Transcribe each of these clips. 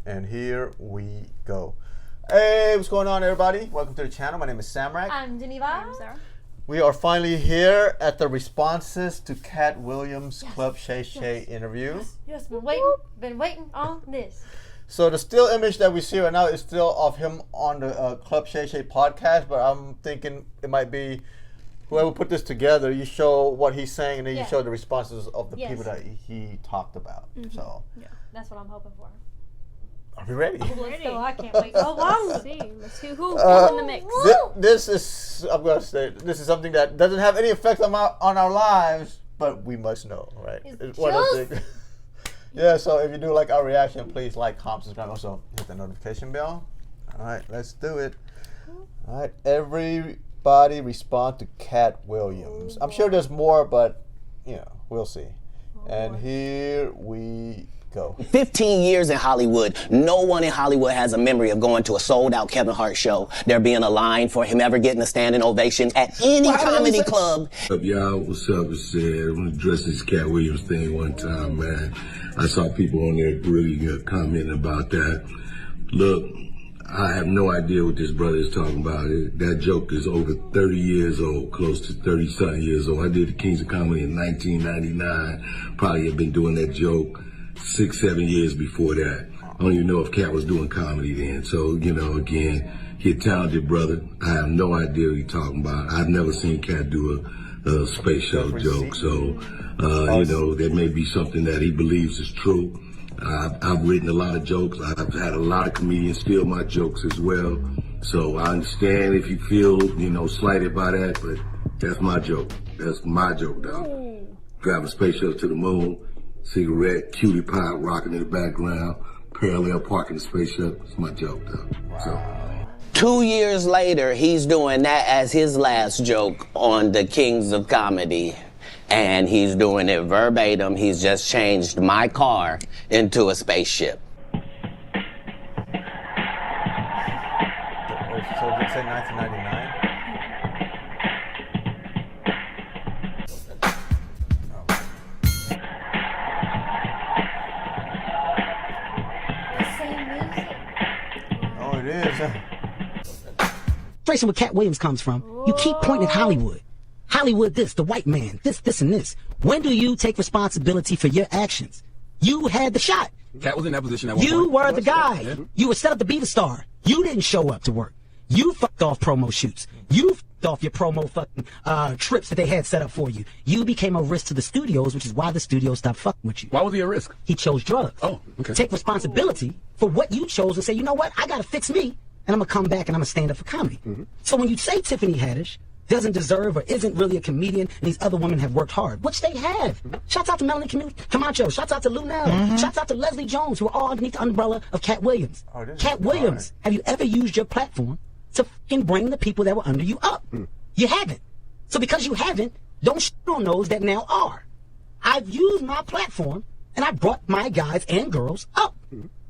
And here we go. Hey, what's going on, everybody? Welcome to the channel. My name is Samrak. I'm Geneva. I'm Sarah. We are finally here at the responses to Katt Williams' Club Shay Shay interview. Yes, been waiting on this. So the still image that we see right now is still of him on the Club Shay Shay podcast, but I'm thinking it might be whoever put this together, you show what he's saying and then you show the responses of the people that he talked about. So that's what I'm hoping for. Are we ready? Let's go. I can't wait. Oh, wow. Let's see. Let's see who's in the mix. This is, I'm going to say, this is something that doesn't have any effect on our lives, but we must know, right? It's one of the things. Yeah, so if you do like our reaction, please like, comment, subscribe. Also, hit the notification bell. All right, let's do it. All right, everybody respond to Katt Williams. I'm sure there's more, but, you know, we'll see. And here we go. 15 years in Hollywood, no one in Hollywood has a memory of going to a sold-out Kevin Hart show, there being a line for him ever getting a standing ovation at any comedy club. What's up, y'all? What's up? It's I'm gonna address this Katt Williams thing one time, man. I saw people on there really commenting about that. Look, I have no idea what this brother is talking about. That joke is over 30 years old, close to 30-something years old. I did the Kings of Comedy in 1999. Probably have been doing that joke 6-7 years before that. I don't even know if Katt was doing comedy then. So, you know, again, he's a talented brother. I have no idea what he's talking about. I've never seen Katt do a space shuttle joke. So, you know, that may be something that he believes is true. I've written a lot of jokes. I've had a lot of comedians steal my jokes as well. So I understand if you feel, you know, slighted by that, but that's my joke. That's my joke, dog. Driving a space shuttle to the moon. Cigarette, cutie pie rocking in the background, parallel parking the space shuttle. It's my joke, though. So. 2 years later, he's doing that as his last joke on the Kings of Comedy. And he's doing it verbatim. He's just changed my car into a spaceship. So they said 1999? Oh, it is. Tracing where Katt Williams comes from, you keep pointing at Hollywood. Hollywood this, the white man, this, and this. When do you take responsibility for your actions? You had the shot. Katt was in that position at one point. You were the guy. Yeah. You were set up to be the star. You didn't show up to work. You fucked off promo shoots. You fucked off your promo fucking trips that they had set up for you. You became a risk to the studios, which is why the studios stopped fucking with you. Why was he a risk? He chose drugs. Oh, okay. Take responsibility for what you chose and say, you know what, I gotta fix me, and I'm gonna come back and I'm gonna stand up for comedy. So when you say Tiffany Haddish doesn't deserve or isn't really a comedian, and these other women have worked hard, which they have. Shouts out to Melanie Camacho, shouts out to Lunel, shouts out to Leslie Jones, who are all underneath the umbrella of Katt Williams. Katt Williams, have you ever used your platform to fucking bring the people that were under you up? You haven't. So because you haven't, don't shit on those that now are. I've used my platform, and I brought my guys and girls up.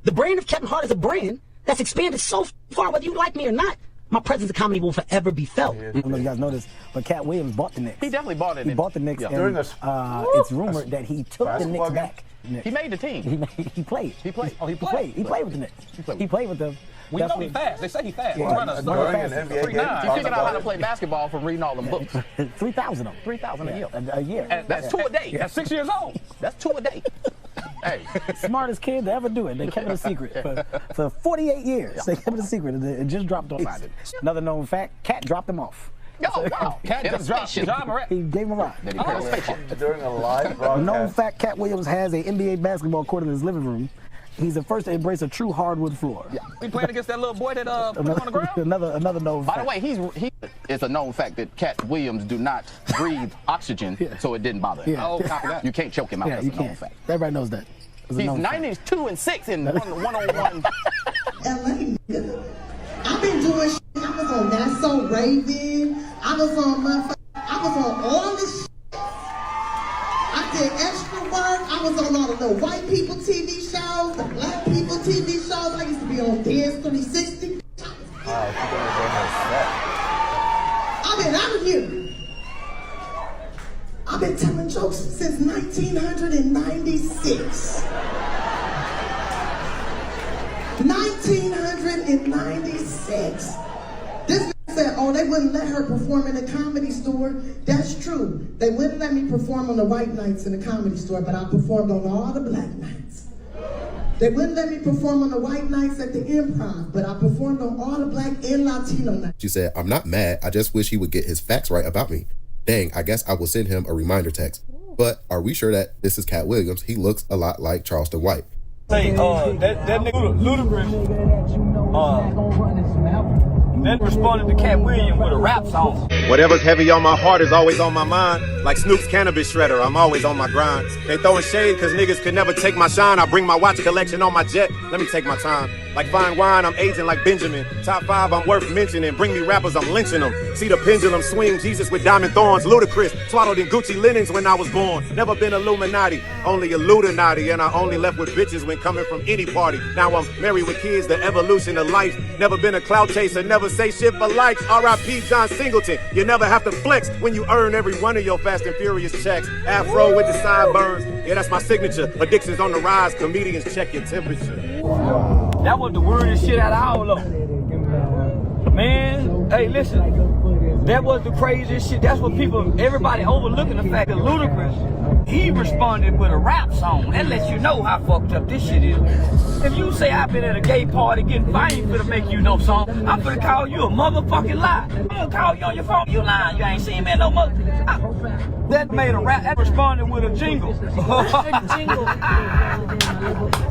The brand of Kevin Hart is a brand that's expanded so far, whether you like me or not. My presence in comedy will forever be felt. I don't know if you guys know this, but Katt Williams bought the Knicks. He definitely bought it. He bought the Knicks, and it's rumored that he took the Knicks back. He made the team. He played. He played. Oh, he played. He played with the Knicks. He played with them. We know he's fast. They say he's fast. Yeah, He figured out how to play basketball from reading all them books. 3,000 of them. 3,000 a year. And that's 2 a day. At 6 years old. That's 2 a day. Hey. Smartest kid to ever do it. They kept it a secret for 48 years. They kept it a secret. It just dropped off. Another known fact, Katt dropped him off. Oh, wow. Katt just dropped John Morant. He gave him a ride. During a live broadcast. Known fact, Katt Williams has an NBA basketball court in his living room. He's the first to embrace a true hardwood floor. Yeah. We playing against that little boy that put him on the ground? Another known fact. By the way, it's a known fact that Katt Williams do not breathe oxygen, so it didn't bother him. Yeah. Oh, copy that. You can't choke him out. That's a known fact. Everybody knows that. He's 92-6 in one-on-one. LA nigga. I've been doing shit. I was on That's So Raven. I was on all this shit. I did extra work. I was on all of the white people TV shows, the black people TV shows. I used to be on Dance 360. I've been out here. I've been telling jokes since 1996. 1996. This said, oh, they wouldn't let her perform in the Comedy Store. That's true. They wouldn't let me perform on the white nights in the Comedy Store, but I performed on all the black nights. They wouldn't let me perform on the white nights at the Improv, but I performed on all the black and Latino nights. She said, I'm not mad. I just wish he would get his facts right about me. Dang, I guess I will send him a reminder text. But are we sure that this is Katt Williams? He looks a lot like Charleston White. Say, that nigga Ludacris, that responded to Katt Williams with a rap song. Whatever's heavy on my heart is always on my mind. Like Snoop's cannabis shredder, I'm always on my grind. They throwing shade cause niggas could never take my shine. I bring my watch collection on my jet, let me take my time. Like fine wine, I'm aging like Benjamin. Top 5, I'm worth mentioning. Bring me rappers, I'm lynching them. See the pendulum swing, Jesus with diamond thorns. Ludacris, swaddled in Gucci linens when I was born. Never been Illuminati, only Illuminati. And I only left with bitches when coming from any party. Now I'm married with kids, the evolution of life. Never been a clout chaser, never say shit for likes. R.I.P. John Singleton. You never have to flex when you earn every one of your Fast and Furious checks. Afro with the sideburns, yeah, that's my signature. Addiction's on the rise, comedians check your temperature. That was the weirdest shit out of all of them. Man, hey, listen. That was the craziest shit. That's what everybody overlooking the fact that Ludacris, he responded with a rap song. That lets you know how fucked up this shit is. If you say I've been at a gay party getting fine, ain't finna make you no song. I'm finna call you a motherfucking lie. I'm gonna call you on your phone. You lying. You ain't seen me no mother. That made a rap. That responded with a jingle.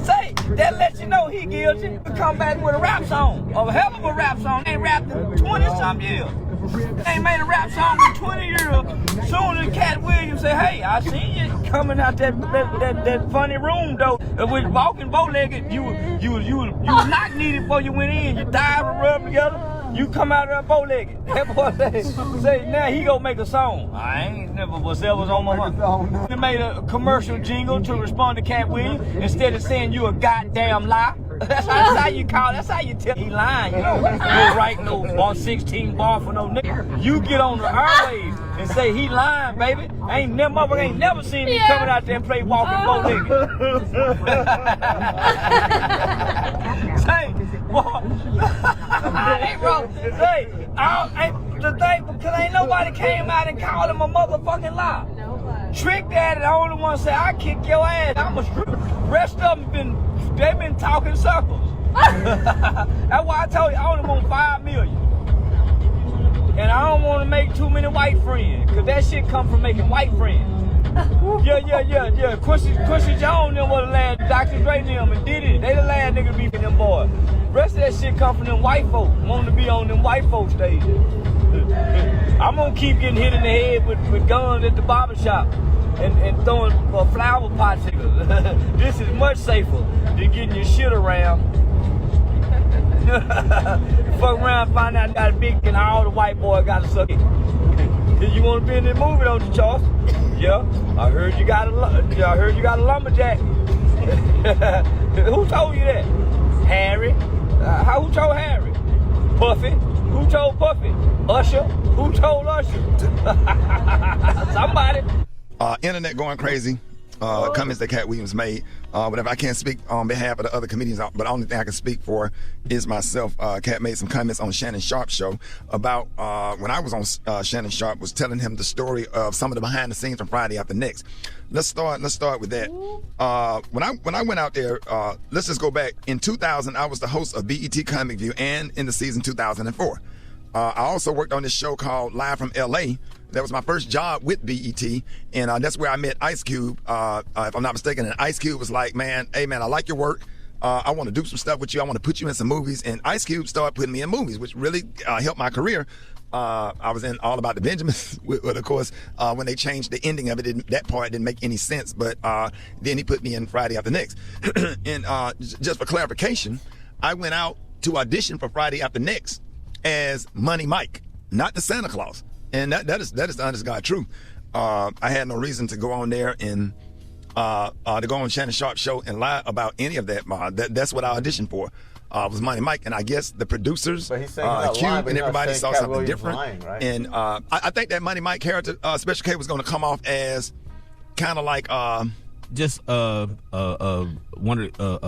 Say, that lets you know he guilty. Come back with a rap song. A hell of a rap song. Ain't rapped in 20-some years. Ain't made a rap song in 20 years. Soon as Katt Williams say, hey, I seen you coming out that funny room though. With walking bow-legged, you was not needed before you went in. You dive and rub together. You come out of there bow-legged. That boy say now he gonna make a song. I ain't never was on my mind. They made a commercial jingle to respond to Katt Williams instead of saying you a goddamn lie. That's how you call it. That's how you tell he lying. You don't write no 16 bar for no nigga. You get on the airwaves and say he lying, baby. Ain't never seen me coming out there and play walking bow nigga. Say, what? Hey, bro. Say, the thing because ain't nobody came out and called him a motherfucking lie. Trick Daddy, the only one say I kick your ass. I'm a stripper. Rest of them they've been talking circles. That's why I told you I only want 5 million. And I don't want to make too many white friends, cause that shit come from making white friends. Yeah. Quincy Jones them was the last, Dr. Dre them and did it. They the last nigga to be with them boys. Rest of that shit come from them white folks, wanting to be on them white folks stages. I'm gonna keep getting hit in the head with guns at the barbershop and throwing flower pots. This is much safer than getting your shit around. Fuck around, find out I got a big and all the white boy got to suck it. You want to be in this movie, don't you, Charles? Yeah, I heard you got a lumberjack. Who told you that? Harry. Who told Harry? Puffy. Who told Puffy? Usher. Who told Usher? Somebody. Internet going crazy. Comments that Katt Williams made. Whatever. I can't speak on behalf of the other comedians, but the only thing I can speak for is myself. Katt made some comments on Shannon Sharp's show about when I was on Shannon Sharp, was telling him the story of some of the behind the scenes from Friday After Next. Let's start with that. When I went out there, let's just go back. In 2000, I was the host of BET Comic View and in the season 2004. I also worked on this show called Live from LA. That was my first job with BET, and that's where I met Ice Cube, if I'm not mistaken. And Ice Cube was like, man, hey man, I like your work. I want to do some stuff with you. I want to put you in some movies. And Ice Cube started putting me in movies, which really helped my career. I was in All About the Benjamins, of course, when they changed the ending of it, that part didn't make any sense. But then he put me in Friday After Next. And just for clarification, I went out to audition for Friday After Next as Money Mike, not the Santa Claus. And that is the honest God truth. I had no reason to go on there and to go on Shannon Sharp's show and lie about any of that. That's what I auditioned for. Was Money Mike, and I guess the producers, Cube, and everybody saw something different. Lying, right? And I think that Money Mike character, Special K, was going to come off as kind of like just a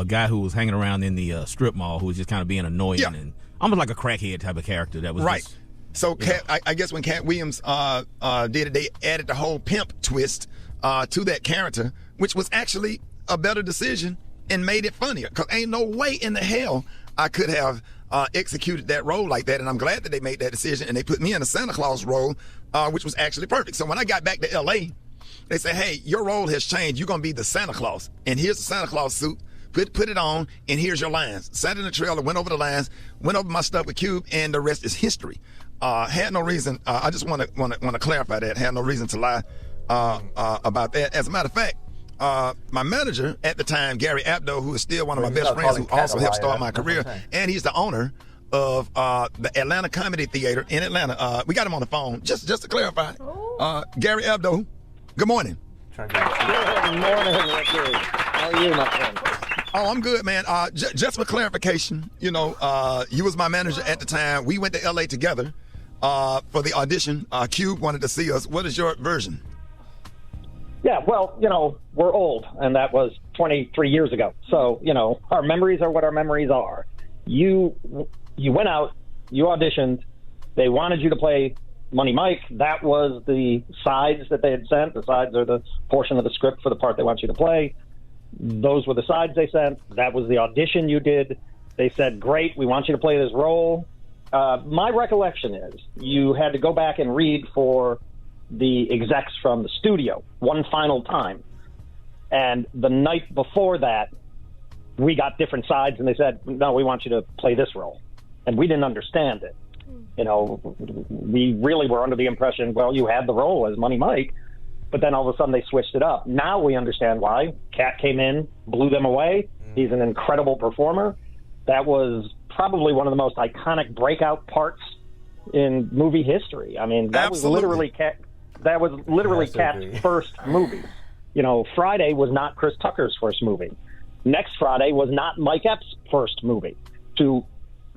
guy who was hanging around in the strip mall who was just kind of being annoying and almost like a crackhead type of character. That was right. Just, so I guess when Katt Williams did it, they added the whole pimp twist to that character, which was actually a better decision and made it funnier. Because ain't no way in the hell I could have executed that role like that. And I'm glad that they made that decision and they put me in a Santa Claus role, which was actually perfect. So when I got back to L.A., they said, hey, your role has changed. You're going to be the Santa Claus. And here's the Santa Claus suit. Put it on, and here's your lines. Sat in the trailer, went over the lines, went over my stuff with Cube, and the rest is history. Had no reason. I just want to clarify that. Had no reason to lie about that. As a matter of fact, my manager at the time, Gary Abdo, who is still one of my best friends, who also helped start my career, and he's the owner of the Atlanta Comedy Theater in Atlanta. We got him on the phone. Just to clarify, Gary Abdo. Good morning. Good morning, Ricky. How are you, my friend? Oh, I'm good, man. Just for clarification, you was my manager at the time. We went to L.A. together for the audition. Cube wanted to see us. What is your version? Yeah, well, we're old, and that was 23 years ago. So, our memories are what our memories are. You went out, you auditioned, they wanted you to play Money Mike. That was the sides that they had sent. The sides are the portion of the script for the part they want you to play. Those were the sides they sent. That was the audition you did. They said, great, we want you to play this role. My recollection is you had to go back and read for the execs from the studio one final time. And the night before that, we got different sides, and they said, no, we want you to play this role. And we didn't understand it. We really were under the impression, well, you had the role as Money Mike, but then all of a sudden they switched it up. Now we understand why. Katt came in, blew them away. He's an incredible performer. That was probably one of the most iconic breakout parts in movie history. I mean, that was literally Katt's first movie. Friday was not Chris Tucker's first movie. Next Friday was not Mike Epps' first movie.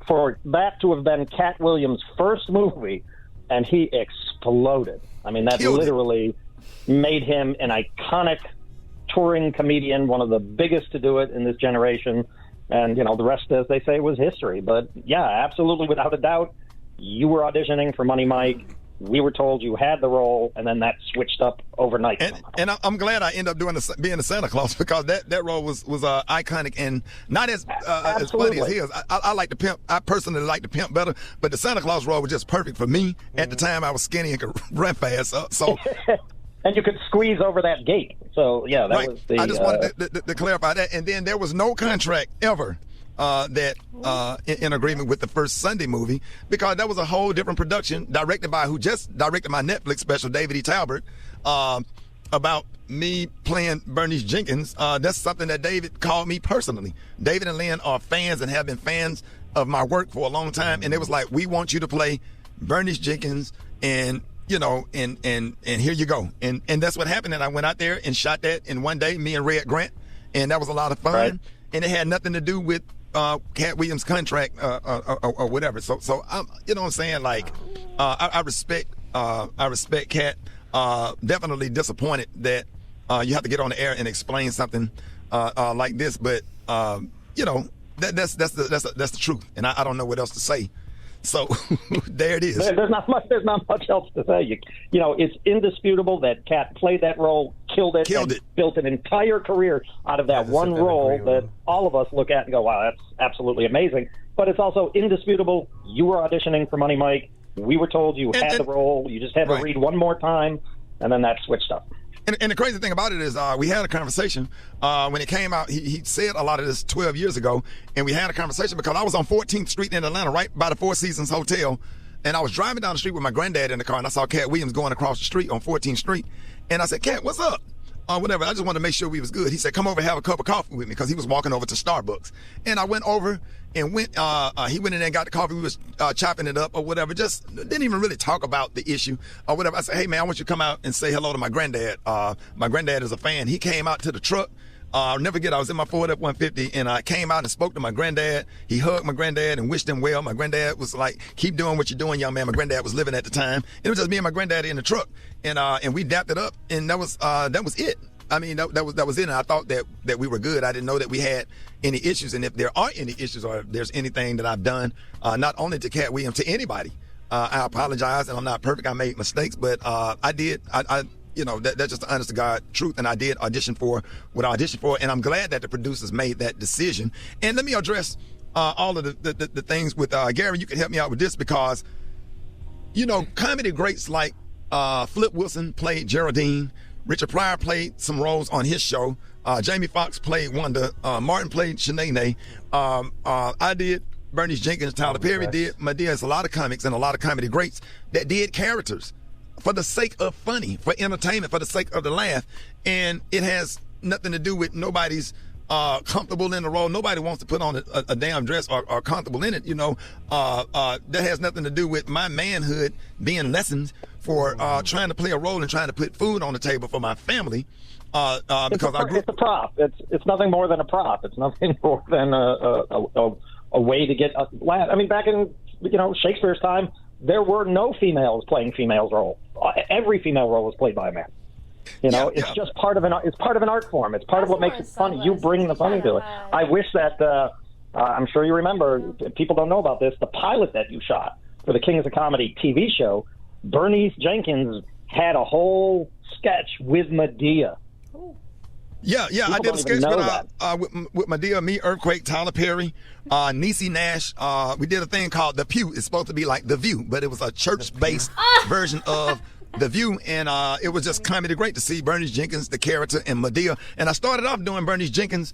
For that to have been Katt Williams' first movie, and he exploded. I mean, that literally made him an iconic touring comedian, one of the biggest to do it in this generation. And, the rest, as they say, was history. But, yeah, absolutely, without a doubt, you were auditioning for Money Mike. We were told you had the role, and then that switched up overnight. And I'm glad I ended up being the Santa Claus, because that role was iconic and not as funny as his. I like the pimp. I personally like the pimp better, but the Santa Claus role was just perfect for me. At the time, I was skinny and could run fast. So. And you could squeeze over that gate. So, yeah, that was the... I just wanted to clarify that. And then there was no contract ever that in agreement with the first Sunday movie, because that was a whole different production directed by who just directed my Netflix special, David E. Talbert, about me playing Bernice Jenkins. That's something that David called me personally. David and Lynn are fans and have been fans of my work for a long time, and it was like, we want you to play Bernice Jenkins, and and here you go. And that's what happened. And I went out there and shot that in one day, me and Red Grant, and that was a lot of fun. Right. And it had nothing to do with Katt Williams' contract or whatever. So I'm, what I'm saying? Like, I respect Katt. Definitely disappointed that you have to get on the air and explain something like this, but that's the truth, and I don't know what else to say. So there it is. There's not much else to say. It's indisputable that Katt played that role, killed it, built an entire career out of that one role that all of us look at and go, wow, that's absolutely amazing. But it's also indisputable you were auditioning for Money Mike. We were told you had the role. You just had to read one more time, and then that switched up. And the crazy thing about it is we had a conversation when it came out. He said a lot of this 12 years ago, and we had a conversation because I was on 14th Street in Atlanta, right by the Four Seasons Hotel, and I was driving down the street with my granddad in the car, and I saw Katt Williams going across the street on 14th Street, and I said, Katt, what's up? Whatever. I just wanted to make sure we was good. He said, come over and have a cup of coffee with me, because he was walking over to Starbucks. And I went over and he went in there and got the coffee. We was chopping it up or whatever. Just didn't even really talk about the issue or whatever. I said, hey, man, I want you to come out and say hello to my granddad. My granddad is a fan. He came out to the truck. I'll never forget, I was in my Ford F-150, and I came out and spoke to my granddad. He hugged my granddad and wished him well. My granddad was like, keep doing what you're doing, young man. My granddad was living at the time. It was just me and my granddad in the truck, and we dapped it up, and that was it. I mean, that was it. And I thought that we were good. I didn't know that we had any issues. And if there are any issues or if there's anything that I've done, not only to Katt Williams, to anybody, I apologize. And I'm not perfect. I made mistakes, but I did. That's just the honest to God truth. And I did audition for what I auditioned for. And I'm glad that the producers made that decision. And let me address all of the things with Gary. You can help me out with this because, comedy greats like Flip Wilson played Geraldine. Richard Pryor played some roles on his show. Jamie Foxx played Wanda. Martin played Shanae. I did. Bernice Jenkins, Tyler Perry did. Madea. There's a lot of comics and a lot of comedy greats that did characters for the sake of funny, for entertainment, for the sake of the laugh. And it has nothing to do with nobody's comfortable in the role. Nobody wants to put on a damn dress or comfortable in it. That has nothing to do with my manhood being lessened for trying to play a role and trying to put food on the table for my family. Because it's a prop. It's nothing more than a prop. It's nothing more than a way to get a laugh. I mean, back in Shakespeare's time, there were no females playing female roles. Every female role was played by a man. It's just part of it's part of an art form. It's part of what makes it funny. You bring the funny to it. I wish that I'm sure you remember. People don't know about this. The pilot that you shot for the Kings of Comedy TV show, Bernice Jenkins had a whole sketch with Madea. Yeah, I did a sketch with Madea, me, Earthquake, Tyler Perry, Niecy Nash. We did a thing called The Pew. It's supposed to be like The View, but it was a church-based version of The View, and it was just comedy great to see Bernice Jenkins, the character, and Madea. And I started off doing Bernice Jenkins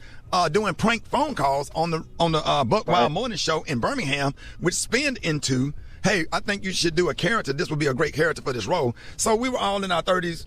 doing prank phone calls on the Buck Wild Morning Show in Birmingham, which spinned into, hey, I think you should do a character. This would be a great character for this role. So we were all in our 30s,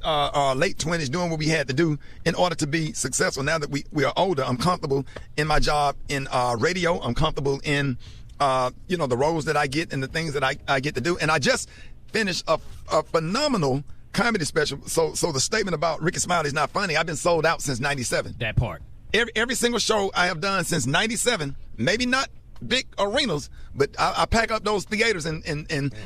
late 20s, doing what we had to do in order to be successful. Now that we are older, I'm comfortable in my job in radio. I'm comfortable in, the roles that I get and the things that I get to do. And I just finished a phenomenal comedy special. So the statement about Ricky Smiley is not funny. I've been sold out since 97. That part. Every single show I have done since 97, maybe not big arenas, but I pack up those theaters and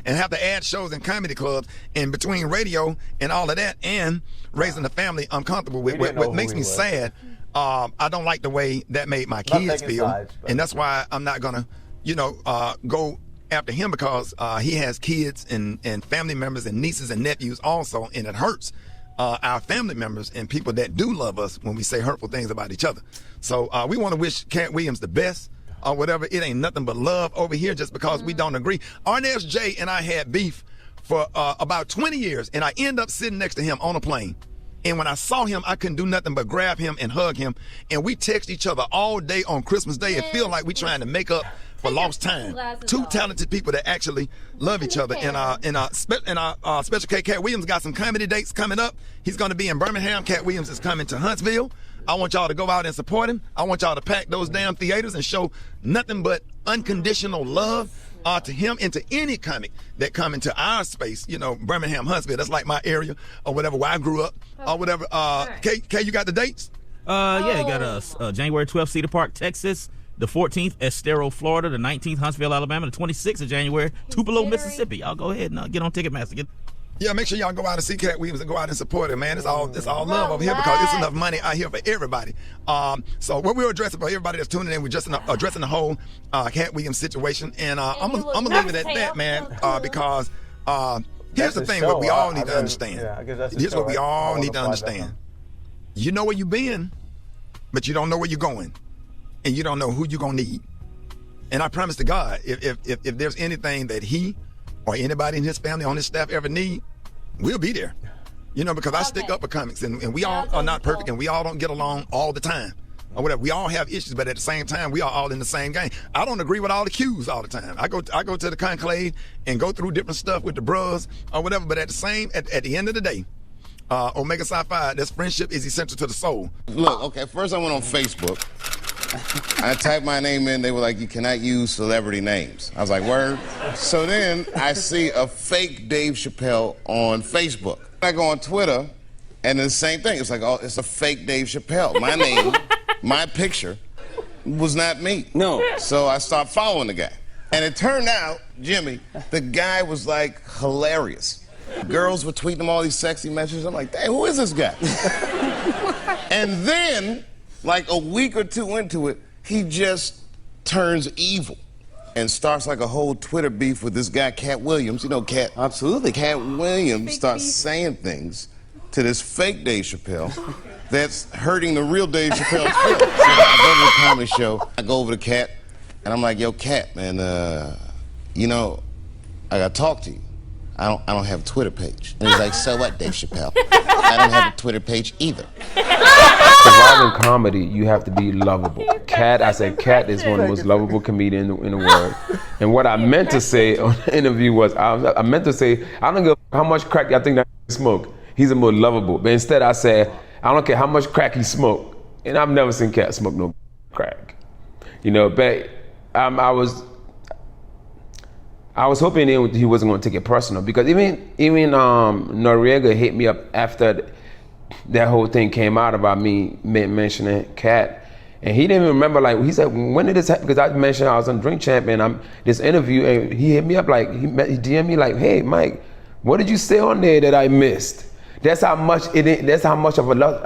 have to add shows in comedy clubs. And between radio and all of that and raising a family, I'm comfortable with. What makes me sad, I don't like the way that made my kids feel. And that's why I'm not going to, go after him, because he has kids and family members and nieces and nephews also, and it hurts our family members and people that do love us when we say hurtful things about each other. So we want to wish Katt Williams the best or whatever. It ain't nothing but love over here just because we don't agree. Arnez J and I had beef for about 20 years, and I end up sitting next to him on a plane. And when I saw him, I couldn't do nothing but grab him and hug him. And we text each other all day on Christmas Day. It feel like we trying to make up for lost time. Two talented people that actually love each other. And Special K, Katt Williams got some comedy dates coming up. He's going to be in Birmingham. Katt Williams is coming to Huntsville. I want y'all to go out and support him. I want y'all to pack those damn theaters and show nothing but unconditional love to him and to any comic that come into our space, Birmingham, Huntsville. That's like my area or whatever, where I grew up or whatever. K, you got the dates? Yeah, you got January 12th, Cedar Park, Texas. The 14th, Estero, Florida. The 19th, Huntsville, Alabama. The 26th of January, Tupelo, Mississippi. Y'all go ahead and get on Ticketmaster. Yeah, make sure y'all go out and see Katt Williams and go out and support him, man. It's all love over here because it's enough money out here for everybody. So what we're addressing for everybody that's tuning in, we're just addressing the whole Katt Williams situation, and I'm gonna leave it at that, man. Because here's the thing: what we all need to understand. Here's what we all need to understand. You know where you've been, but you don't know where you're going, and you don't know who you're gonna need. And I promise to God, if there's anything that he or anybody in his family, on his staff ever need, we'll be there. Because I stick up for comics, and we all are not perfect, and we all don't get along all the time, or whatever. We all have issues, but at the same time, we are all in the same game. I don't agree with all the cues all the time. I go to the conclave and go through different stuff with the bros or whatever, but at the end of the day, Omega Psi Phi, this friendship is essential to the soul. Look, okay, first I went on Facebook. I typed my name in, they were like, you cannot use celebrity names. I was like, word? So then I see a fake Dave Chappelle on Facebook. I go on Twitter, and the same thing. It's like, oh, it's a fake Dave Chappelle. My name, my picture was not me. No. So I stopped following the guy. And it turned out, Jimmy, the guy was like hilarious. Girls were tweeting him all these sexy messages. I'm like, dang, who is this guy? And then, like a week or two into it, he just turns evil and starts like a whole Twitter beef with this guy, Katt Williams. You know Katt? Absolutely. Katt Williams starts saying things to this fake Dave Chappelle that's hurting the real Dave Chappelle. So I go to the comedy show, I go over to Katt, and I'm like, yo, Katt, man, you know, I gotta talk to you. I don't have a Twitter page. And he's like, so what, Dave Chappelle? I don't have a Twitter page either. Surviving comedy, you have to be lovable. Katt, I said, Katt is one of the most lovable comedians in the world. And what I meant to say on the interview was, I meant to say, I don't give a how much crack y'all think that smoke. He's the most lovable. But instead I said, I don't care how much crack he smoked. And I've never seen Katt smoke no crack. You know, but I was hoping he wasn't going to take it personal, because even Noriega hit me up after that whole thing came out about me mentioning Katt, and he didn't even remember. Like, he said, when did this happen? Because I mentioned I was on Drink Champ and this interview, and he hit me up like he DM'd me like, hey Mike, what did you say on there that I missed? That's how much that's how much of a love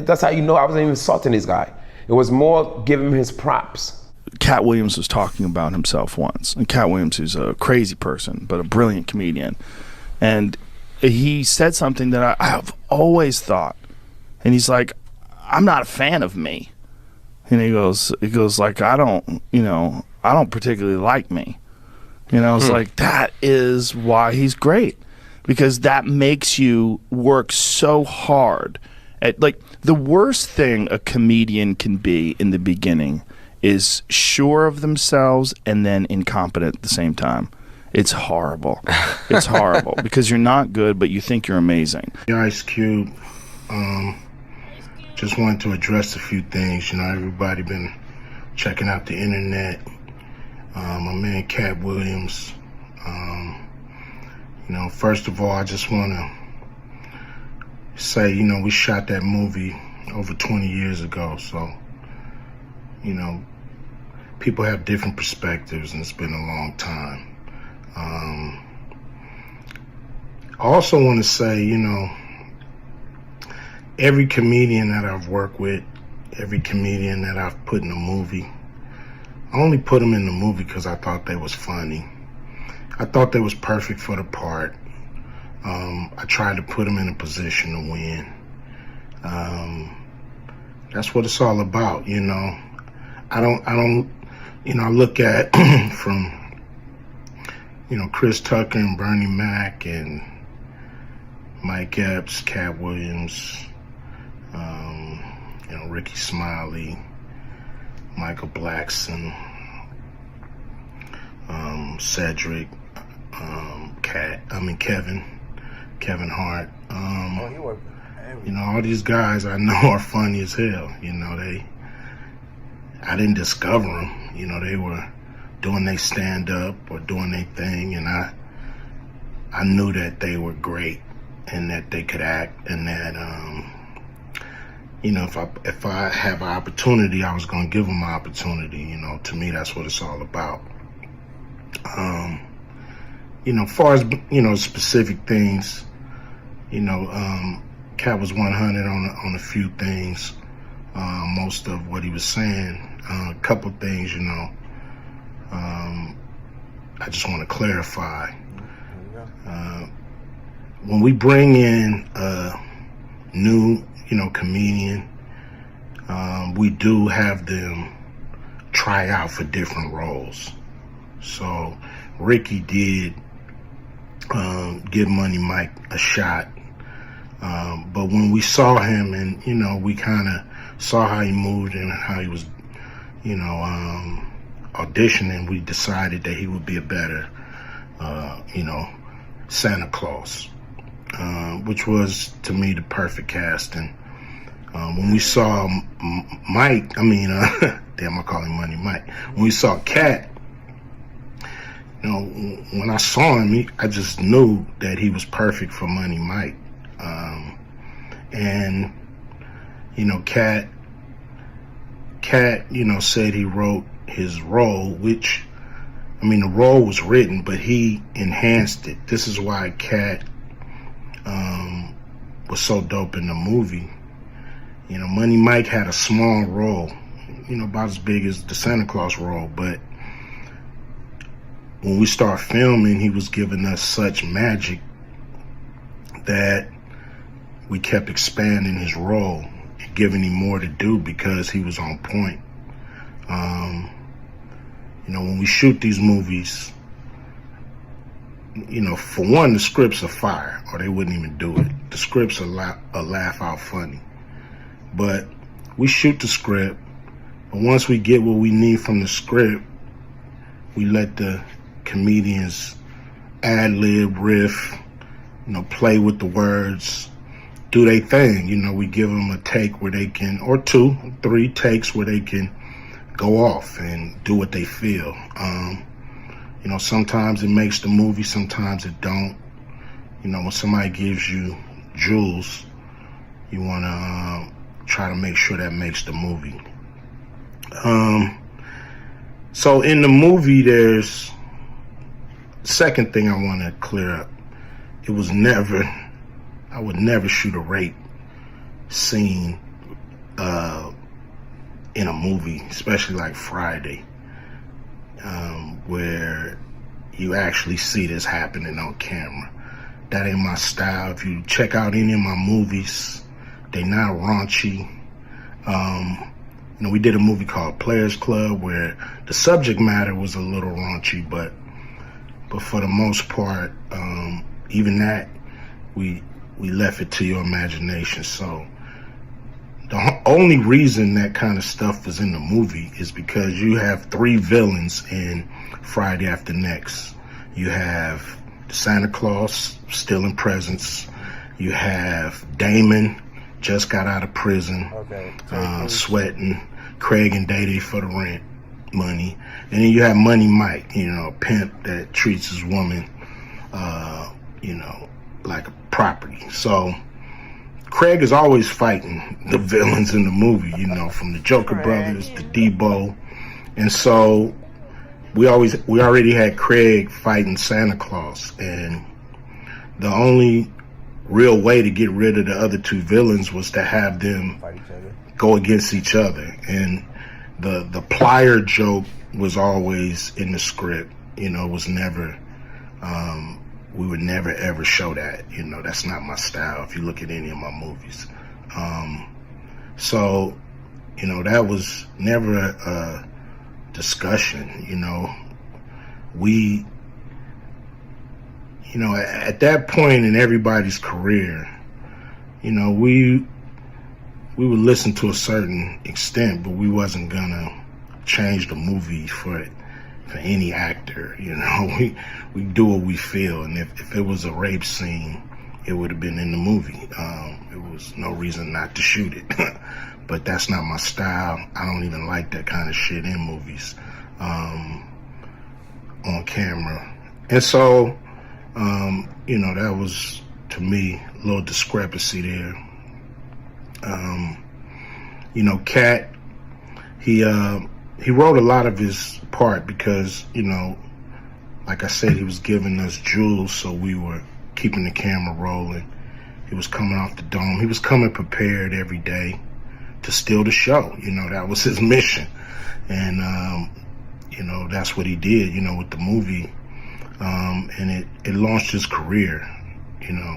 that's how you know I wasn't even insulting this guy. It was more giving him his props. Katt Williams was talking about himself once, and Katt Williams is a crazy person but a brilliant comedian, and he said something that I've always thought, and he's like, I'm not a fan of me, and he goes like, I don't particularly like me, it's like, that is why he's great, because that makes you work so hard at, like, the worst thing a comedian can be in the beginning is sure of themselves and then incompetent at the same time. It's horrible. It's horrible because you're not good, but you think you're amazing. Ice Cube, just wanted to address a few things. Everybody been checking out the internet. My man Katt Williams. First of all, I just want to say, we shot that movie over 20 years ago, so, people have different perspectives, and it's been a long time. I also want to say, every comedian that I've worked with, every comedian that I've put in a movie, I only put them in the movie because I thought they was funny. I thought they was perfect for the part. I tried to put them in a position to win. That's what it's all about, I look at from, Chris Tucker and Bernie Mac and Mike Epps, Katt Williams, Ricky Smiley, Michael Blackson, Cedric, Kevin Hart. All these guys I know are funny as hell. I didn't discover them. They were doing their stand-up or doing their thing, and I knew that they were great and that they could act, and that if I have an opportunity, I was going to give them an opportunity. To me, that's what it's all about. As far as specific things, Katt was 100 on a few things. Most of what he was saying. A couple things, I just want to clarify. When we bring in a new, comedian, we do have them try out for different roles. So Ricky did give Money Mike a shot. But when we saw him and, we kind of saw how he moved and how he was, auditioning, we decided that he would be a better, Santa Claus, which was, to me, the perfect casting. When we saw Mike, damn, I call him Money Mike. When we saw Katt, when I saw him, I just knew that he was perfect for Money Mike. And, Katt, said he wrote his role, which, the role was written, but he enhanced it. This is why Katt was so dope in the movie. You know, Money Mike had a small role, you know, about as big as the Santa Claus role, but when we start filming, he was giving us such magic that we kept expanding his role and giving him more to do because he was on point. You know, when we shoot these movies, you know, for one, the scripts are fire, or they wouldn't even do it. The scripts are laugh out funny. But we shoot the script, but once we get what we need from the script, we let the comedians ad-lib, riff, you know, play with the words, do their thing. You know, we give them a take where they can, or 2, 3 takes where they can go off and do what they feel. You know, sometimes it makes the movie, sometimes it don't. You know, when somebody gives you jewels, you want to try to make sure that makes the movie. So in the movie, there's second thing I want to clear up. It was never, I would never shoot a rape scene in a movie, especially like Friday, where you actually see this happening on camera. That ain't my style. If you check out any of my movies, they not raunchy. You know, we did a movie called Players Club where the subject matter was a little raunchy, but for the most part, even that, we left it to your imagination. So the only reason that kind of stuff was in the movie is because you have 3 villains in Friday After Next. You have Santa Claus stealing presents. You have Damon, just got out of prison, sweating. Craig and Day Day for the rent money. And then you have Money Mike, you know, a pimp that treats his woman, you know, like a property. So Craig is always fighting the villains in the movie, you know, from the Joker Brothers to Debo. And so we already had Craig fighting Santa Claus, and the only real way to get rid of the other 2 villains was to have them go against each other. And the plier joke was always in the script, you know, was never, we would never ever show that, you know, that's not my style if you look at any of my movies. So, you know, that was never a discussion, you know. We, you know, at that point in everybody's career, you know, we would listen to a certain extent, but we wasn't gonna change the movie for any actor, you know. We do what we feel, and if it was a rape scene, it would have been in the movie. There was no reason not to shoot it. But that's not my style. I don't even like that kind of shit in movies, on camera. And so, you know, that was, to me, a little discrepancy there. You know, Katt, he wrote a lot of his part because, you know, like I said, he was giving us jewels, so we were keeping the camera rolling. He was coming off the dome. He was coming prepared every day to steal the show. You know, that was his mission. And, you know, that's what he did, you know, with the movie. And it launched his career, you know.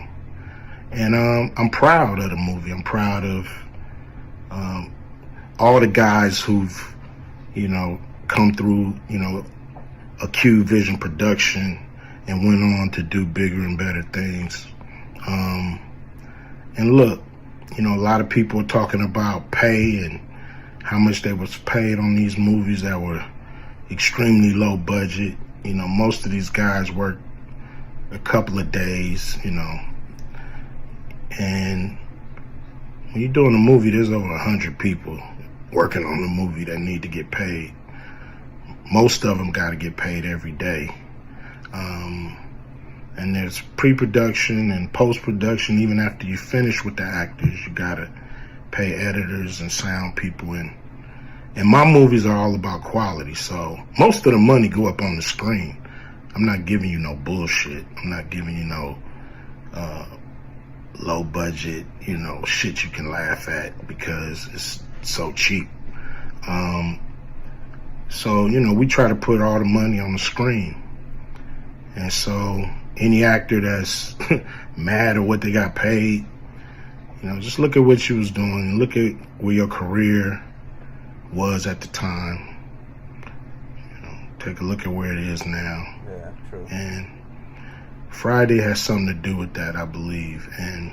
And I'm proud of the movie. I'm proud of all the guys who've, you know, come through, you know, a Q Vision production and went on to do bigger and better things. And look, you know, a lot of people are talking about pay and how much they was paid on these movies that were extremely low budget. You know, most of these guys work a couple of days, you know. And when you're doing a movie, there's over 100 people working on the movie that need to get paid. Most of them got to get paid every day. And there's pre-production and post-production. Even after you finish with the actors, you got to pay editors and sound people. And my movies are all about quality, so most of the money go up on the screen. I'm not giving you no bullshit. I'm not giving you no low budget, you know, shit you can laugh at because it's so cheap. So, you know, we try to put all the money on the screen. And so any actor that's mad at what they got paid, you know, just look at what you was doing. Look at where your career was at the time. You know, take a look at where it is now. Yeah, true. And Friday has something to do with that, I believe. And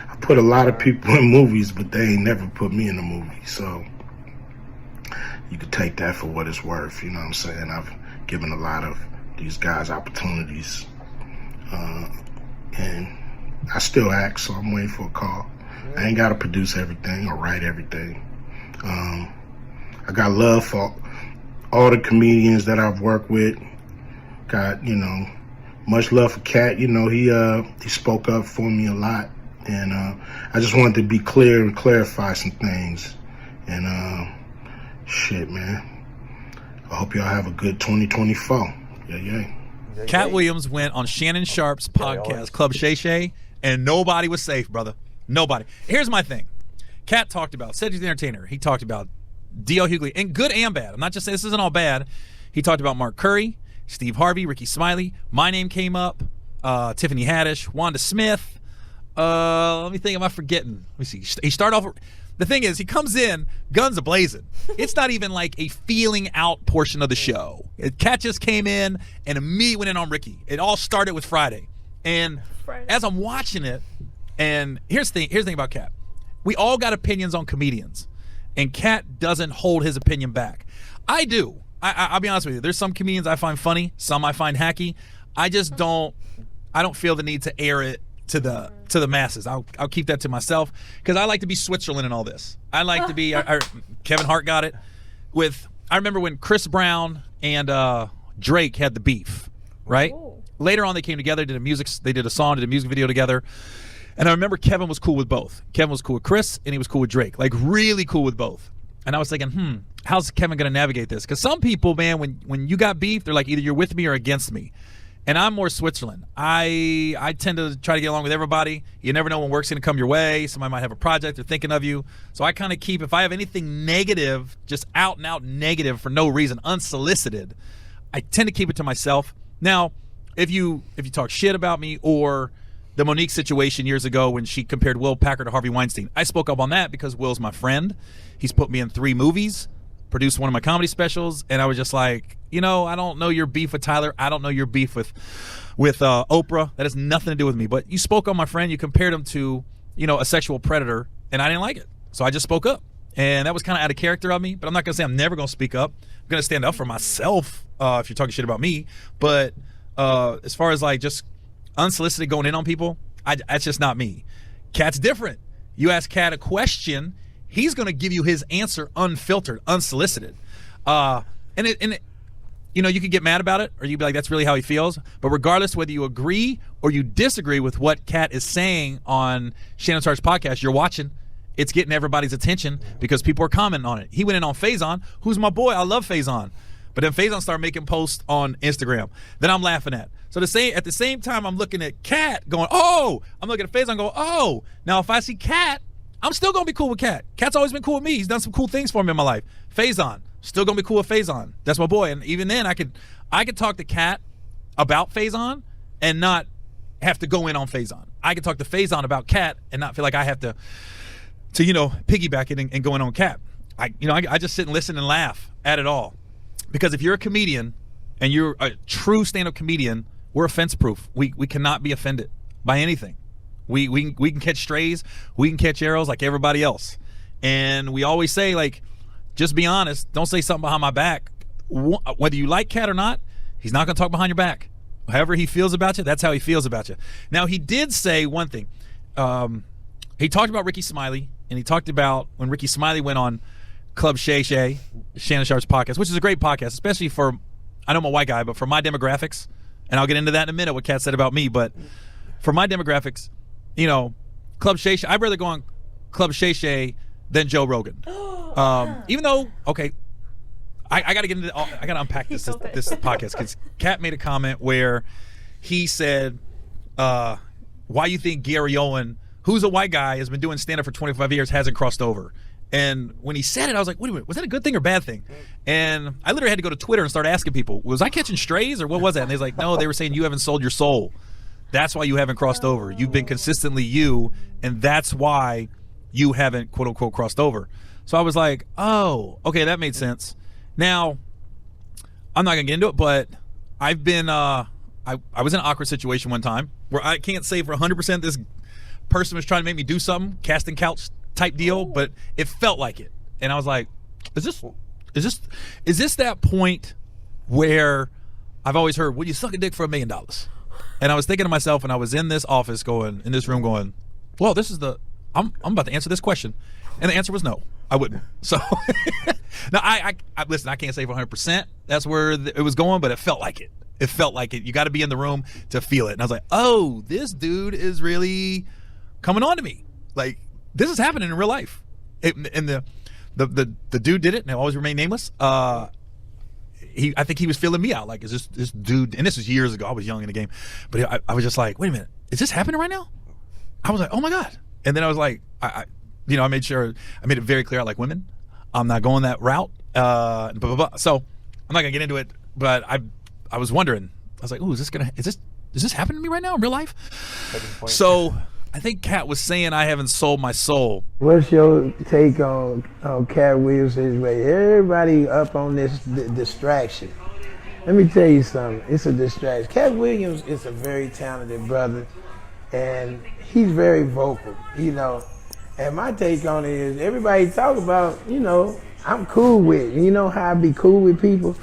I put a lot of people in movies, but they ain't never put me in a movie. So you could take that for what it's worth. You know what I'm saying? I've given a lot of these guys opportunities. And I still act, so I'm waiting for a call. I ain't got to produce everything or write everything. I got love for all the comedians that I've worked with. Got, you know, much love for Katt. You know, he spoke up for me a lot. And I just wanted to be clear and clarify some things. And shit, man. I hope y'all have a good 2024. Yeah. Katt Williams went on Shannon Sharp's podcast, Club Shay Shay, and nobody was safe, brother. Nobody. Here's my thing. Katt talked about Cedric the Entertainer. He talked about D.L. Hughley, and good and bad. I'm not just saying this isn't all bad. He talked about Mark Curry, Steve Harvey, Ricky Smiley. My name came up. Tiffany Haddish, Wanda Smith. Let me think. Am I forgetting? Let me see. He started off. The thing is, he comes in, guns a-blazing. It's not even like a feeling out portion of the show. Katt just came in and immediately went in on Ricky. It all started with Friday. And as I'm watching it, and here's the thing about Katt. We all got opinions on comedians, and Katt doesn't hold his opinion back. I do. I'll be honest with you. There's some comedians I find funny, some I find hacky. I just don't feel the need to air it to the masses. I'll keep that to myself because I like to be Switzerland in all this. I like to be Kevin Hart got it with. I remember when Chris Brown and Drake had the beef, right? Ooh. Later on, they came together, they did a song, did a music video together, and I remember Kevin was cool with both. Kevin was cool with Chris, and he was cool with Drake, like really cool with both. And I was thinking, how's Kevin gonna navigate this? Because some people, man, when you got beef, they're like either you're with me or against me. And I'm more Switzerland. I tend to try to get along with everybody. You never know when work's going to come your way. Somebody might have a project. They're thinking of you. So I kind of keep, if I have anything negative, just out and out negative for no reason, unsolicited, I tend to keep it to myself. Now, if you talk shit about me or the Monique situation years ago when she compared Will Packer to Harvey Weinstein, I spoke up on that because Will's my friend. He's put me in 3 movies, produced one of my comedy specials, and I was just like, I don't know your beef with Tyler. I don't know your beef with Oprah. That has nothing to do with me. But you spoke on my friend. You compared him to, a sexual predator, and I didn't like it. So I just spoke up. And that was kind of out of character of me. But I'm not going to say I'm never going to speak up. I'm going to stand up for myself if you're talking shit about me. But as far as like just unsolicited going in on people, that's just not me. Katt's different. You ask Katt a question, he's going to give you his answer unfiltered, unsolicited. You could get mad about it, or you'd be like, that's really how he feels. But regardless whether you agree or you disagree with what Katt is saying on Shannon Sharp's podcast, you're watching. It's getting everybody's attention because people are commenting on it. He went in on Faison, who's my boy. I love Faison. But then Faison started making posts on Instagram. Then I'm laughing at. So at the same time, I'm looking at Katt going, oh. I'm looking at Faison going, oh. Now, if I see Katt, I'm still going to be cool with Katt. Katt's always been cool with me. He's done some cool things for me in my life. Faison. Still gonna be cool with Faison. That's my boy. And even then, I could talk to Katt about Faison and not have to go in on Faison. I could talk to Faison about Katt and not feel like I have to piggyback it and go in on Katt. I just sit and listen and laugh at it all. Because if you're a comedian and you're a true stand-up comedian, we're offense proof. We cannot be offended by anything. We can catch strays, we can catch arrows like everybody else. And we always say, like, just be honest. Don't say something behind my back. Whether you like Katt or not, he's not going to talk behind your back. However he feels about you, that's how he feels about you. Now, he did say one thing. He talked about Ricky Smiley, and he talked about when Ricky Smiley went on Club Shay Shay, Shannon Sharp's podcast, which is a great podcast, especially for, I know I'm a white guy, but for my demographics, and I'll get into that in a minute, what Katt said about me, but for my demographics, Club Shay Shay, I'd rather go on Club Shay Shay than Joe Rogan. Even though, okay, I got to get into, I got to unpack this podcast because Katt made a comment where he said, why you think Gary Owen who's a white guy, has been doing stand-up for 25 years, hasn't crossed over. And when he said it, I was like, wait a minute, was that a good thing or bad thing? And I literally had to go to Twitter and start asking people, was I catching strays or what was that? And they was like, no, they were saying you haven't sold your soul. That's why you haven't crossed over. You've been consistently you, and that's why you haven't, quote unquote, crossed over. So I was like, oh, okay, that made sense. Now, I'm not gonna get into it, but I've been, I was in an awkward situation one time where I can't say for 100% this person was trying to make me do something, casting couch type deal, but it felt like it. And I was like, is this that point where I've always heard, would you suck a dick for $1 million? And I was thinking to myself, and I was in this office in this room going, well, this is I'm about to answer this question. And the answer was no, I wouldn't. So now I listen, I can't say for 100% that's where it was going, but it felt like it. It felt like it. You got to be in the room to feel it. And I was like, oh, this dude is really coming on to me. Like, this is happening in real life. And the dude did it, and it always remain nameless. I think he was feeling me out. Like, is this dude? And this was years ago. I was young in the game, but I was just like, wait a minute, is this happening right now? I was like, oh my god. And then I was like, I made it very clear I like women. I'm not going that route. Blah, blah, blah. So I'm not gonna get into it. But I was wondering. I was like, ooh, is this happening to me right now in real life? So I think Katt was saying I haven't sold my soul. What's your take on Katt Williams' way? Everybody up on this distraction. Let me tell you something. It's a distraction. Katt Williams is a very talented brother, and he's very vocal, And my take on it is everybody talk about, I'm cool with, how I be cool with people?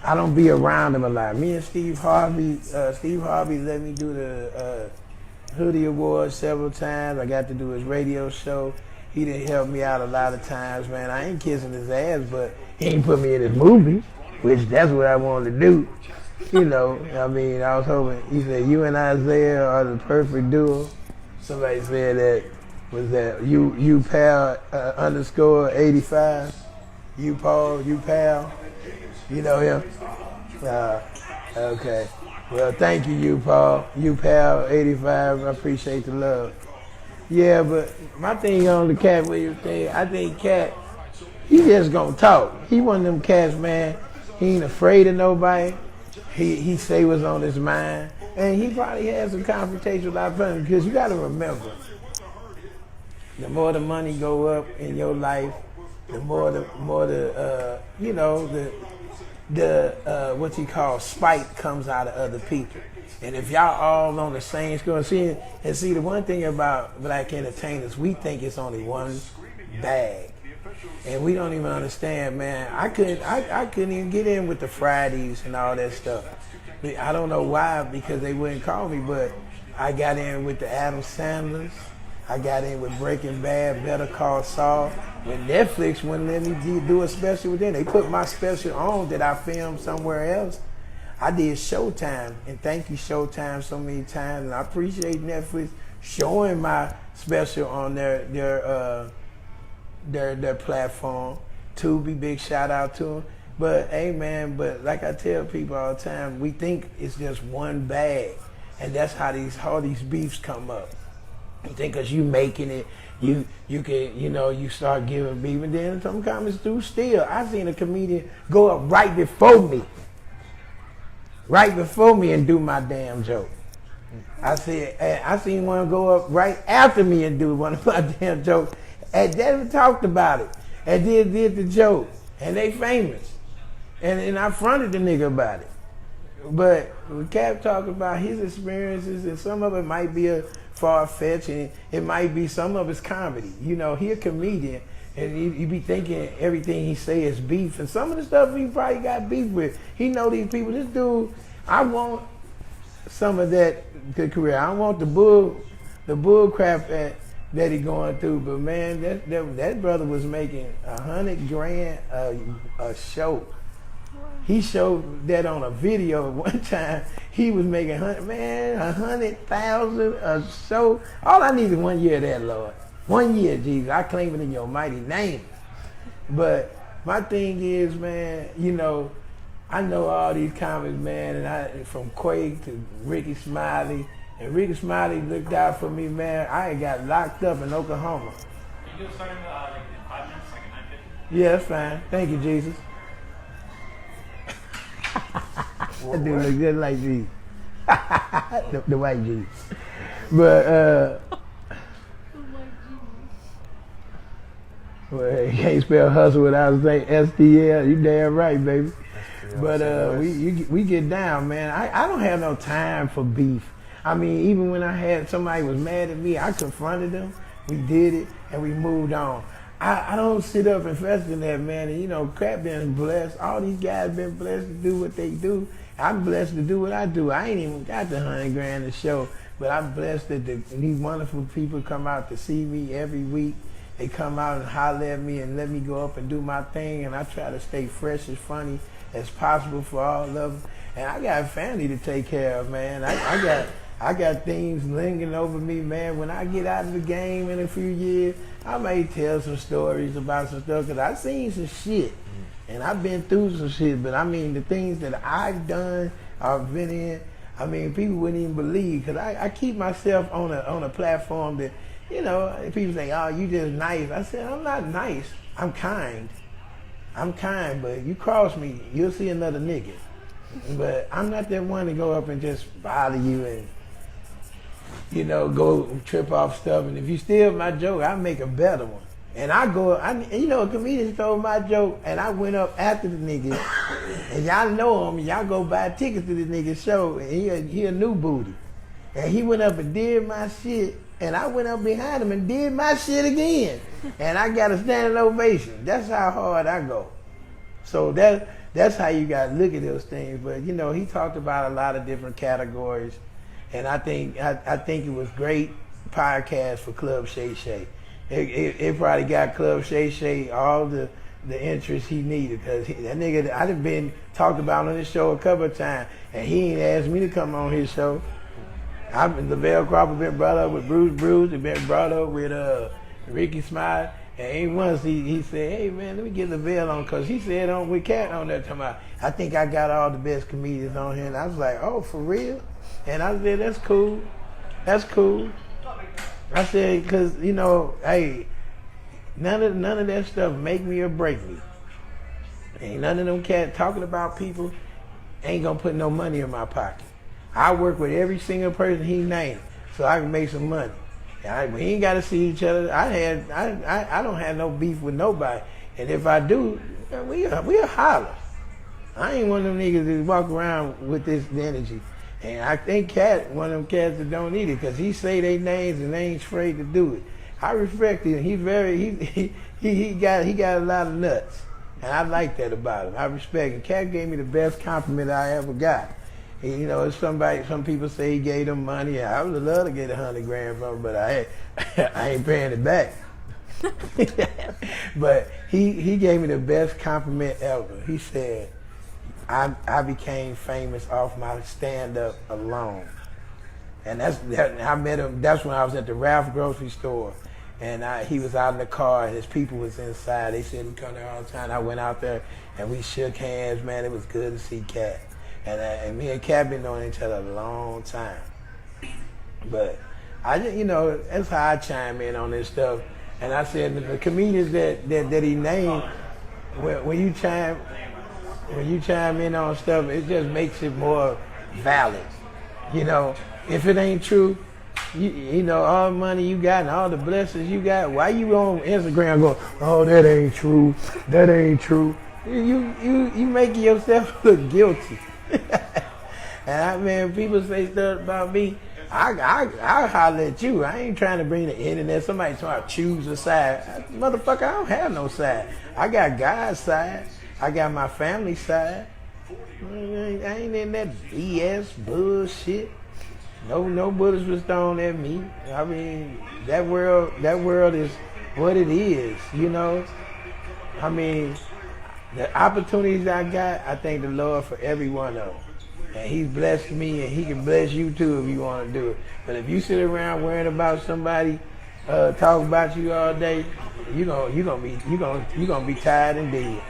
I don't be around them a lot. Me and Steve Harvey let me do the Hoodie Awards several times. I got to do his radio show. He didn't help me out a lot of times, man. I ain't kissing his ass, but he ain't put me in his movie, which that's what I wanted to do. I was hoping, he said, you and Isaiah are the perfect duo. Somebody said that, was that you pal _ 85? You Paul, you pal? You know him? Okay. Well, thank you, Paul. You pal 85. I appreciate the love. Yeah, but my thing on the Katt Williams thing, I think Katt, he just gonna talk. He one of them cats, man. He ain't afraid of nobody. He say what's on his mind, and he probably has some confrontation with our family, because you got to remember, the more the money go up in your life, the more the what you call spite comes out of other people. And if y'all all on the same score, see the one thing about black entertainers, we think it's only one bag. And we don't even understand, man. I couldn't even get in with the Fridays and all that stuff. I don't know why, because they wouldn't call me, but I got in with the Adam Sandlers. I got in with Breaking Bad, Better Call Saul. When Netflix wouldn't let me do a special with them, they put my special on that I filmed somewhere else. I did Showtime, and thank you Showtime so many times, and I appreciate Netflix showing my special on their platform. Tubi, big shout out to them. But hey man, like I tell people all the time, we think it's just one bag, and that's how all these beefs come up. You think because you making it, you can, you start giving beef, and then some comments do still. I seen a comedian go up right before me and do my damn joke. I seen one go up right after me and do one of my damn jokes, and they talked about it, and did the joke, and they famous, and I fronted the nigga about it. But when Katt talked about his experiences, and some of it might be a far-fetched, and it might be some of it's comedy. He a comedian, and you be thinking everything he say is beef, and some of the stuff he probably got beef with. He know these people. This dude, I want some of that good career. I don't want the bull crap that he going through. But man, that brother was making $100,000 a show. He showed that on a video one time. He was making $100,000 a show. All I need is 1 year of that, Lord. 1 year, Jesus. I claim it in your mighty name. But my thing is, man, I know all these comics, man, and from Quake to Ricky Smiley And Ricky Smiley looked out for me, man. I had got locked up in Oklahoma. Can you do it starting like in 5 minutes, like at 9:50? Yeah, that's fine. Thank you, Jesus. That dude look just like Jesus. the white Jesus. But, well, you can't spell hustle without saying STL. You damn right, baby. But we get down, man. I don't have no time for beef. I mean, even when I had somebody was mad at me, I confronted them. We did it, and we moved on. I don't sit up and fester in that, man. And, you know, Katt been blessed. All these guys been blessed to do what they do. I'm blessed to do what I do. I ain't even got the $100,000 to show, but I'm blessed that these wonderful people come out to see me every week. They come out and holler at me and let me go up and do my thing, and I try to stay fresh as funny as possible for all of them. And I got a family to take care of, man. I got things lingering over me, man. When I get out of the game in a few years, I may tell some stories about some stuff, because I've seen some shit. And I've been through some shit, but I mean, the things that I've done, I've been in, I mean, people wouldn't even believe, because I keep myself on a platform that, you know, people say, oh, you just nice. I said, I'm not nice, I'm kind. I'm kind, but you cross me, you'll see another nigga. But I'm not that one to go up and just bother you and, you know, go trip off stuff. And if you steal my joke, I make a better one. And you know, a comedian stole my joke, and I went up after the nigga, and y'all know him, y'all go buy tickets to the nigga's show, and he a new booty. And he went up and did my shit, and I went up behind him and did my shit again. And I got a standing ovation. That's how hard I go. So that's how you got to look at those things. But, you know, he talked about a lot of different categories, and I think it was great podcast for Club Shay Shay. It probably got Club Shay Shay all the interest he needed, because that nigga, I done been talked about on his show a couple of times, and he ain't asked me to come on his show. Lavelle Crawford been brought up with Bruce, he been brought up with Ricky Smiley, and ain't once he said, hey man, let me get Lavelle on, because he said on with Katt on there talking about, I think I got all the best comedians on here, and I was like, oh, for real? And I said, that's cool. I said, because, you know, hey, none of that stuff make me or break me. Ain't none of them cats talking about people ain't gonna put no money in my pocket. I work with every single person he named so I can make some money. We ain't gotta see each other. I don't have no beef with nobody. And if I do, we'll holler. I ain't one of them niggas that walk around with this energy. And I think Katt, one of them cats that don't need it, because he say their names and they ain't afraid to do it. I respect him. He got a lot of nuts, and I like that about him. I respect him. Katt gave me the best compliment I ever got. And, you know, some people say he gave them money. I would love to get $100,000 from him, but I ain't paying it back. But he gave me the best compliment ever. He said, I became famous off my stand-up alone. And I met him, that's when I was at the Ralph grocery store. And he was out in the car and his people was inside. They said we come there all the time. I went out there and we shook hands, man. It was good to see Katt. And me and Katt been knowing each other a long time. But you know, that's how I chime in on this stuff. And I said the comedians that he named, when you chime in on stuff, it just makes it more valid. You know, if it ain't true, you know, all the money you got and all the blessings you got, why you on Instagram going, oh, that ain't true, that ain't true? You making yourself look guilty. And man, people say stuff about me, I holler at you. I ain't trying to bring the internet. Somebody trying to choose a side. Motherfucker, I don't have no side. I got God's side. I got my family side. I ain't in that BS bullshit. No bullets was thrown at me. I mean, that world is what it is, you know. I mean, the opportunities I got, I thank the Lord for every one of them. And He's blessed me, and He can bless you too if you want to do it. But if you sit around worrying about somebody talking about you all day, you gonna be tired and dead.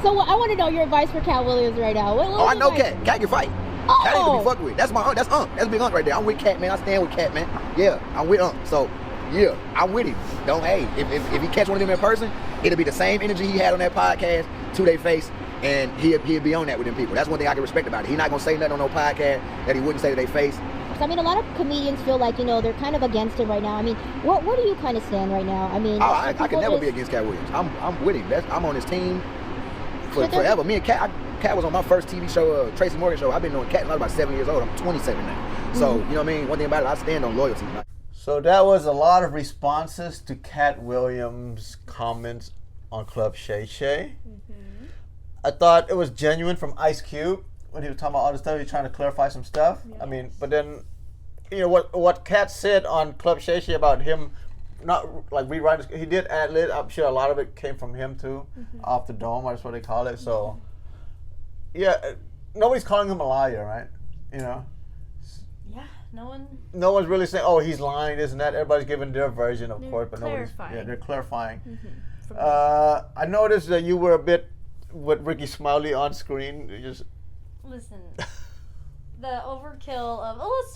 So I want to know your advice for Katt Williams right now. I know Katt. Katt can fight. Katt ain't gonna be fucked with. That's my aunt. That's big aunt right there. I'm with Katt, man. I stand with Katt, man. Yeah, I'm with aunt. So, yeah, I'm with him. If he catch one of them in person, it'll be the same energy he had on that podcast to their face, and he'll be on that with them people. That's one thing I can respect about it. He's not gonna say nothing on no podcast that he wouldn't say to their face. I mean, a lot of comedians feel like, they're kind of against it right now. I mean, where do you kind of stand right now? I mean, I can never be against Katt Williams. I'm with him. I'm on his team forever. Me and Katt was on my first TV show, Tracy Morgan show. I've been knowing Katt since I was about 7 years old. I'm 27 now. So, you know what I mean? One thing about it, I stand on loyalty. So that was a lot of responses to Katt Williams' comments on Club Shay Shay. I thought it was genuine from Ice Cube when he was talking about all this stuff. He was trying to clarify some stuff. Yes. I mean, but then, what Katt said on Club Shay Shay about him not like rewriting, he did ad-lib. I'm sure a lot of it came from him too, off the dome, that's what they call it. So, yeah, nobody's calling him a liar, right? Yeah, no one's really saying, oh, he's lying, this and that. Everybody's giving their version, of course, but clarifying. they're clarifying. I noticed that you were a bit with Ricky Smiley on screen. You just listen. The overkill of let's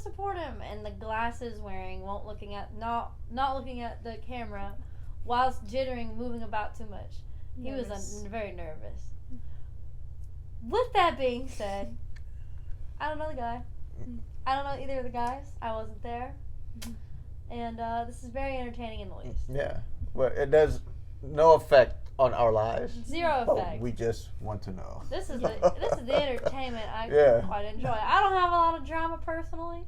support him, and the glasses wearing, not looking at the camera, whilst jittering, moving about too much. He was very nervous. With that being said, I don't know the guy. I don't know either of the guys. I wasn't there, and this is very entertaining in the least. Yeah, well, it does no effect on our lives. Zero effect. We just want to know. This is the entertainment I quite enjoy. I don't have a lot of drama personally,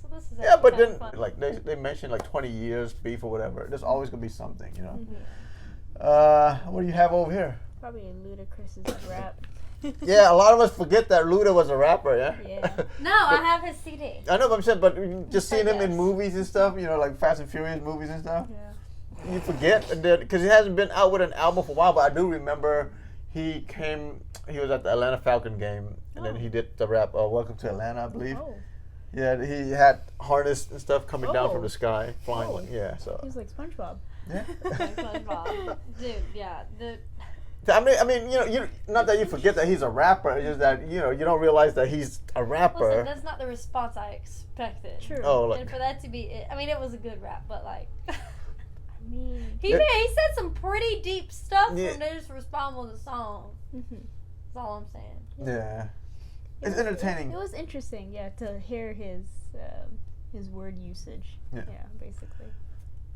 so this is but then fun. like they mentioned like 20 years beef or whatever. There's always gonna be something, What do you have over here? Probably Ludacris's rap. Yeah, a lot of us forget that Luda was a rapper. Yeah. No, I have his CD. I know, but I'm saying, but just seeing him in movies and stuff, like Fast and Furious movies and stuff. Yeah. You forget, because he hasn't been out with an album for a while, but I do remember he was at the Atlanta Falcon game, and then he did the rap, Welcome to Atlanta, I believe. Oh. Yeah, he had harness and stuff coming down from the sky, flying. Yeah, so. He was like SpongeBob. Yeah. Like SpongeBob. Dude, yeah. I mean, not that you forget that he's a rapper, it's just that, you don't realize that he's a rapper. Listen, that's not the response I expected. True. Oh, and for that to be it, I mean, it was a good rap, but like... He said some pretty deep stuff when they just respond with a song. That's all I'm saying. Yeah. It's entertaining. It was interesting, to hear his word usage. Yeah, basically.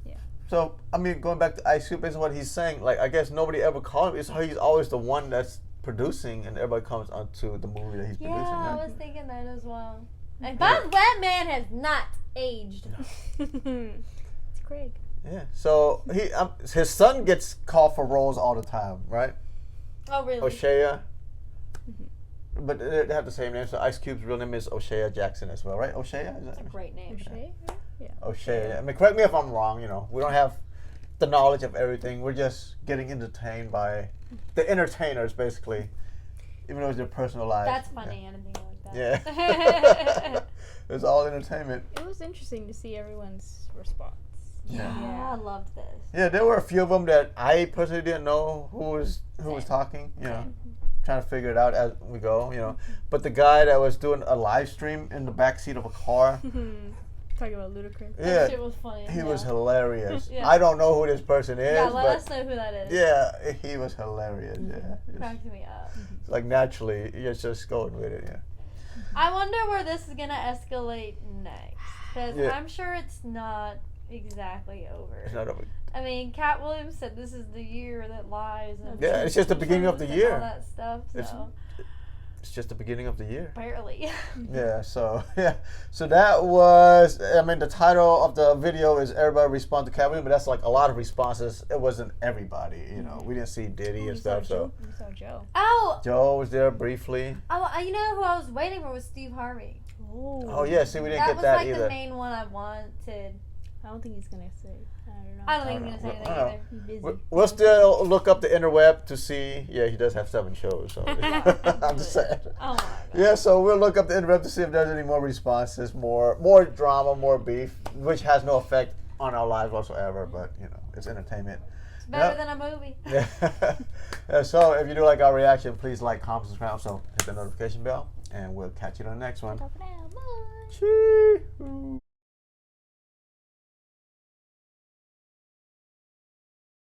Yeah. So, I mean, going back to Ice Cube, based on what he's saying, like, I guess nobody ever called him. He's always the one that's producing, and everybody comes onto the movie that he's producing. Yeah, I was thinking that as well. And that man has not aged. It's Craig. Yeah, so his son gets called for roles all the time, right? Oh, really? O'Shea. But they have the same name, so Ice Cube's real name is O'Shea Jackson as well, right? O'Shea? That's a great name. O'Shea? Yeah. O'Shea. I mean, correct me if I'm wrong, we don't have the knowledge of everything. We're just getting entertained by the entertainers, basically, even though it's their personal lives. That's funny. I didn't think like that. Yeah. It's all entertainment. It was interesting to see everyone's response. Yeah, I loved this. Yeah, there were a few of them that I personally didn't know who was talking. Trying to figure it out as we go. But the guy that was doing a live stream in the backseat of a car. Talking about Ludacris. Yeah, that shit was funny. He was hilarious. Yeah. I don't know who this person is. Yeah, let us know who that is. Yeah, he was hilarious. Yeah, cracked me up. Like naturally, you're just going with it. Yeah. I wonder where this is gonna escalate next, because I'm sure it's not exactly over. It's not over. I mean, Katt Williams said this is the year that lies. And it's just the beginning of the year. All that stuff. So. It's just the beginning of the year. Barely. So that was. I mean, the title of the video is "Everybody Respond to Katt Williams," but that's like a lot of responses. It wasn't everybody. We didn't see Diddy and stuff. So we saw Joe. Oh. Joe was there briefly. Oh, you know who I was waiting for was Steve Harvey. Oh yeah, see, we didn't get that That was like either. the main one I wanted. I don't think he's gonna say. I don't think he's gonna say anything either. He's busy. We'll still look up the interweb to see. Yeah, he does have 7 shows. So I'm just saying. Oh my God. Yeah, so we'll look up the interweb to see if there's any more responses, more drama, more beef, which has no effect on our lives whatsoever. But it's entertainment. It's better than a movie. Yeah. So if you do like our reaction, please like, comment, subscribe, so hit the notification bell. and we'll catch you on the next one. Bye. Chee.